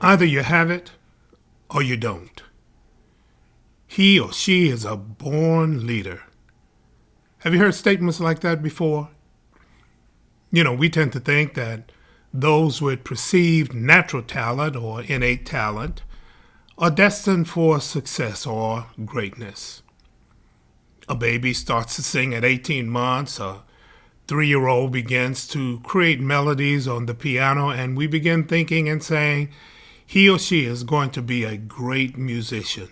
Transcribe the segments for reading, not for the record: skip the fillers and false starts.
Either you have it or you don't. He or she is a born leader. Have you heard statements like that before? We tend to think that those with perceived natural talent or innate talent are destined for success or greatness. A baby starts to sing at 18 months, a 3-year-old begins to create melodies on the piano, and we begin thinking and saying, he or she is going to be a great musician.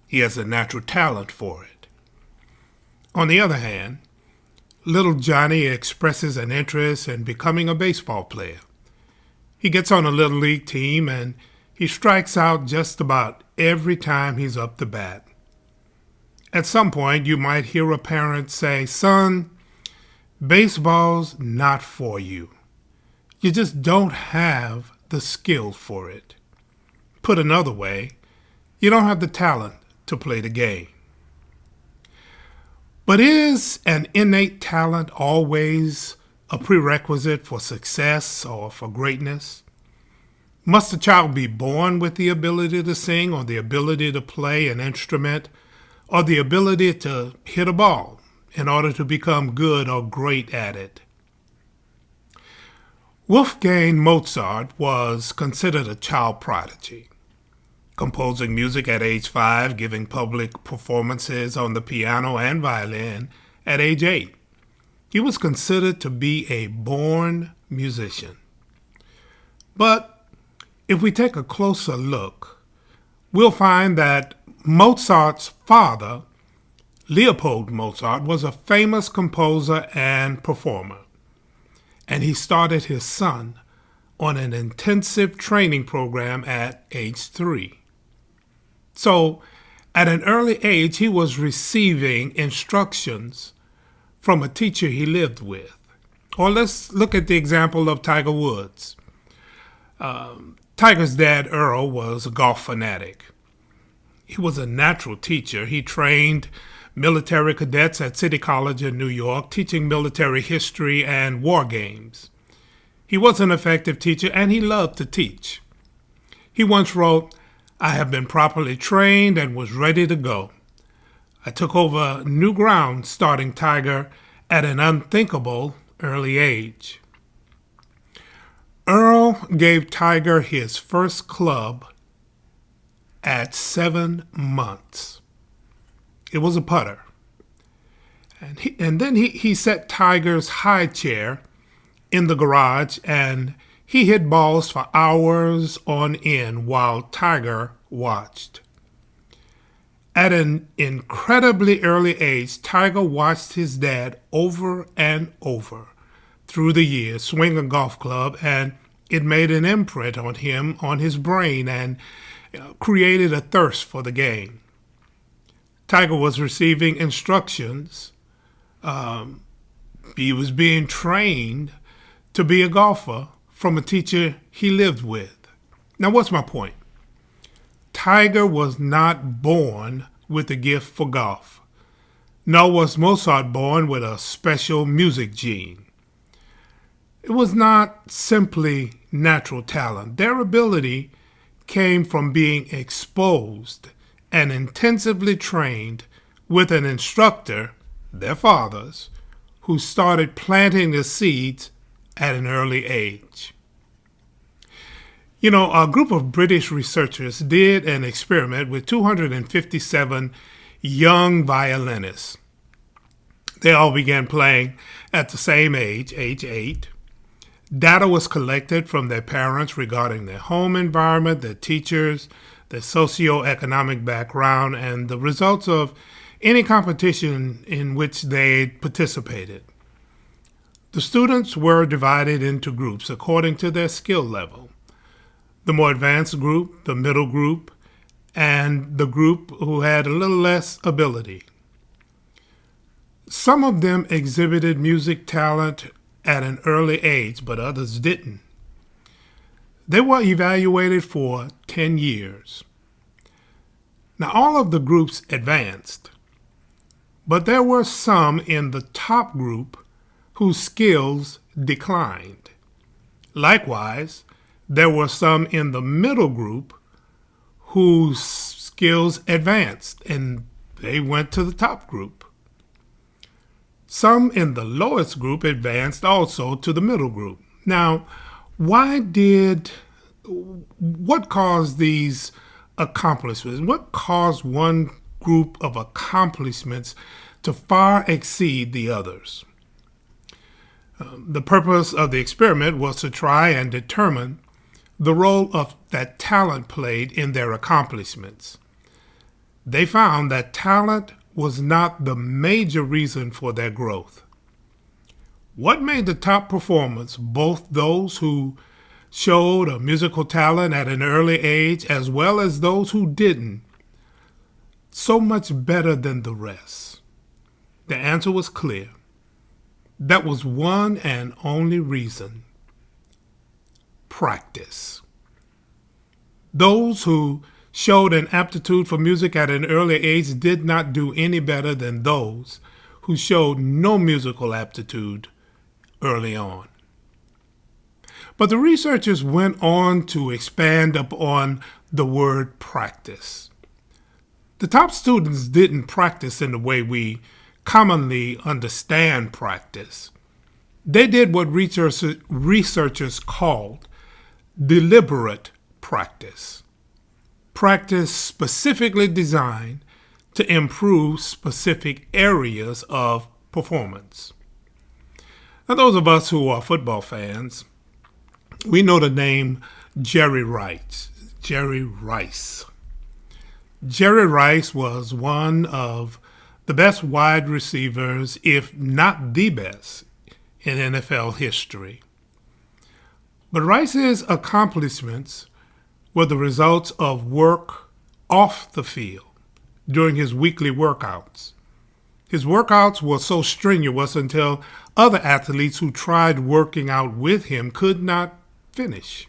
He has a natural talent for it. On the other hand, little Johnny expresses an interest in becoming a baseball player. He gets on a little league team and he strikes out just about every time he's up to bat. At some point, you might hear a parent say, "Son, baseball's not for you. You just don't have the skill for it." Put another way, you don't have the talent to play the game. But is an innate talent always a prerequisite for success or for greatness? Must a child be born with the ability to sing or the ability to play an instrument or the ability to hit a ball in order to become good or great at it? Wolfgang Mozart was considered a child prodigy, composing music at age 5, giving public performances on the piano and violin at age 8. He was considered to be a born musician. But if we take a closer look, we'll find that Mozart's father, Leopold Mozart, was a famous composer and performer, and he started his son on an intensive training program at age 3. So, at an early age, he was receiving instructions from a teacher he lived with. Or let's look at the example of Tiger Woods. Tiger's dad, Earl, was a golf fanatic. He was a natural teacher. He trained military cadets at City College in New York, teaching military history and war games. He was an effective teacher, and he loved to teach. He once wrote, "I have been properly trained and was ready to go. I took over new ground starting Tiger at an unthinkable early age." Earl gave Tiger his first club at 7 months. It was a putter. And then he set Tiger's high chair in the garage, and he hit balls for hours on end while Tiger watched. At an incredibly early age, Tiger watched his dad over and over through the years swing a golf club, and it made an imprint on him, on his brain, and created a thirst for the game. Tiger was receiving instructions. He was being trained to be a golfer from a teacher he lived with. Now, what's my point? Tiger was not born with a gift for golf, nor was Mozart born with a special music gene. It was not simply natural talent. Their ability came from being exposed and intensively trained with an instructor, their fathers, who started planting the seeds at an early age. A group of British researchers did an experiment with 257 young violinists. They all began playing at the same age 8. Data was collected from their parents regarding their home environment, their teachers, their socioeconomic background, and the results of any competition in which they participated. The students were divided into groups according to their skill level. The more advanced group, the middle group, and the group who had a little less ability. Some of them exhibited music talent at an early age, but others didn't. They were evaluated for 10 years. Now, all of the groups advanced, but there were some in the top group whose skills declined. Likewise, There were some in the middle group whose skills advanced and they went to the top group. Some in the lowest group advanced also to the middle group. Now, what caused these accomplishments? What caused one group of accomplishments to far exceed the others? The purpose of the experiment was to try and determine the role of that talent played in their accomplishments. They found that talent was not the major reason for their growth. What made the top performers, both those who showed a musical talent at an early age as well as those who didn't, so much better than the rest? The answer was clear. That was one and only reason: practice. Those who showed an aptitude for music at an early age did not do any better than those who showed no musical aptitude early on. But the researchers went on to expand upon the word practice. The top students didn't practice in the way we commonly understand practice. They did what researchers called deliberate practice. Practice specifically designed to improve specific areas of performance. Now, those of us who are football fans, we know the name Jerry Rice. Jerry Rice. Jerry Rice was one of the best wide receivers, if not the best, in NFL history. But Rice's accomplishments were the results of work off the field during his weekly workouts. His workouts were so strenuous until other athletes who tried working out with him could not finish.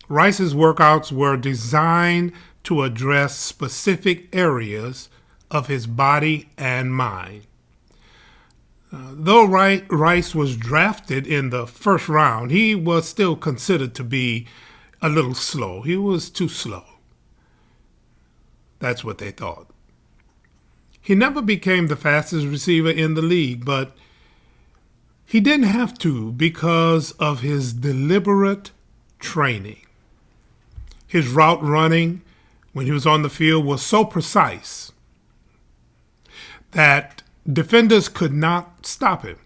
Rice's workouts were designed to address specific areas of his body and mind. Though Rice was drafted in the first round, he was still considered to be a little slow. He was too slow. That's what they thought. He never became the fastest receiver in the league, but he didn't have to because of his deliberate training. His route running when he was on the field was so precise that defenders could not stop him.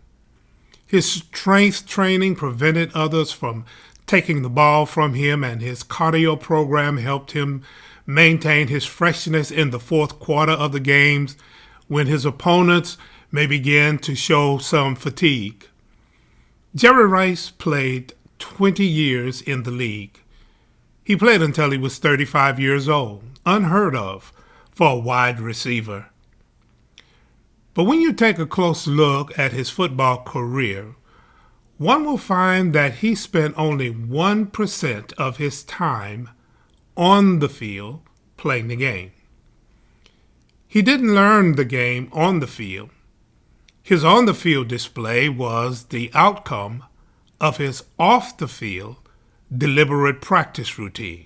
His strength training prevented others from taking the ball from him, and his cardio program helped him maintain his freshness in the fourth quarter of the games when his opponents may begin to show some fatigue. Jerry Rice played 20 years in the league. He played until he was 35 years old, unheard of for a wide receiver. But when you take a close look at his football career, one will find that he spent only 1% of his time on the field playing the game. He didn't learn the game on the field. His on-the-field display was the outcome of his off-the-field deliberate practice routine.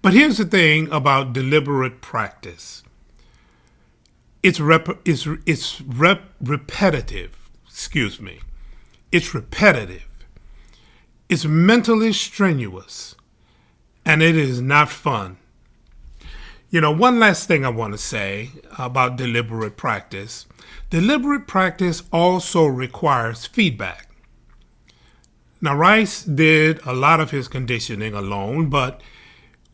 But here's the thing about deliberate practice. It's repetitive. It's repetitive. It's mentally strenuous, and it is not fun. One last thing I want to say about deliberate practice. Deliberate practice also requires feedback. Now, Rice did a lot of his conditioning alone, but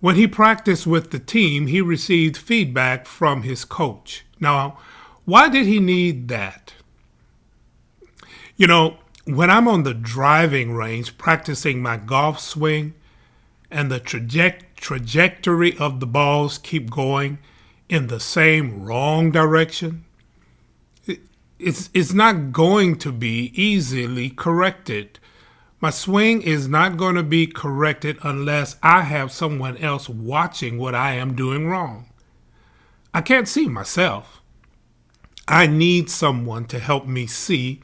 when he practiced with the team, he received feedback from his coach. Now, why did he need that? When I'm on the driving range practicing my golf swing and the trajectory of the balls keep going in the same wrong direction, it's not going to be easily corrected. My swing is not going to be corrected unless I have someone else watching what I am doing wrong. I can't see myself. I need someone to help me see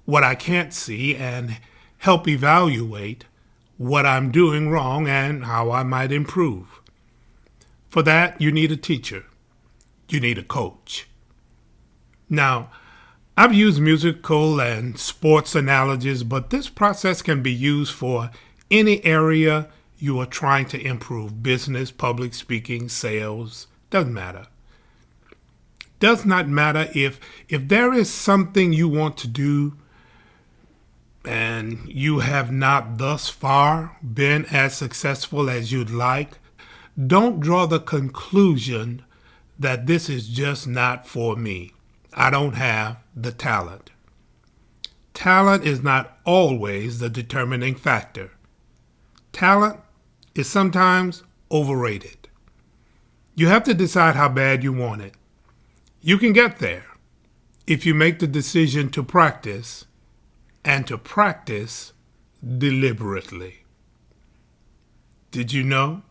what I can't see and help evaluate what I'm doing wrong and how I might improve. For that, you need a teacher. You need a coach. Now, I've used musical and sports analogies, but this process can be used for any area you are trying to improve: business, public speaking, sales, doesn't matter. Does not matter if there is something you want to do and you have not thus far been as successful as you'd like. Don't draw the conclusion that this is just not for me. I don't have the talent. Talent is not always the determining factor. Talent is sometimes overrated. You have to decide how bad you want it. You can get there if you make the decision to practice, and to practice deliberately. Did you know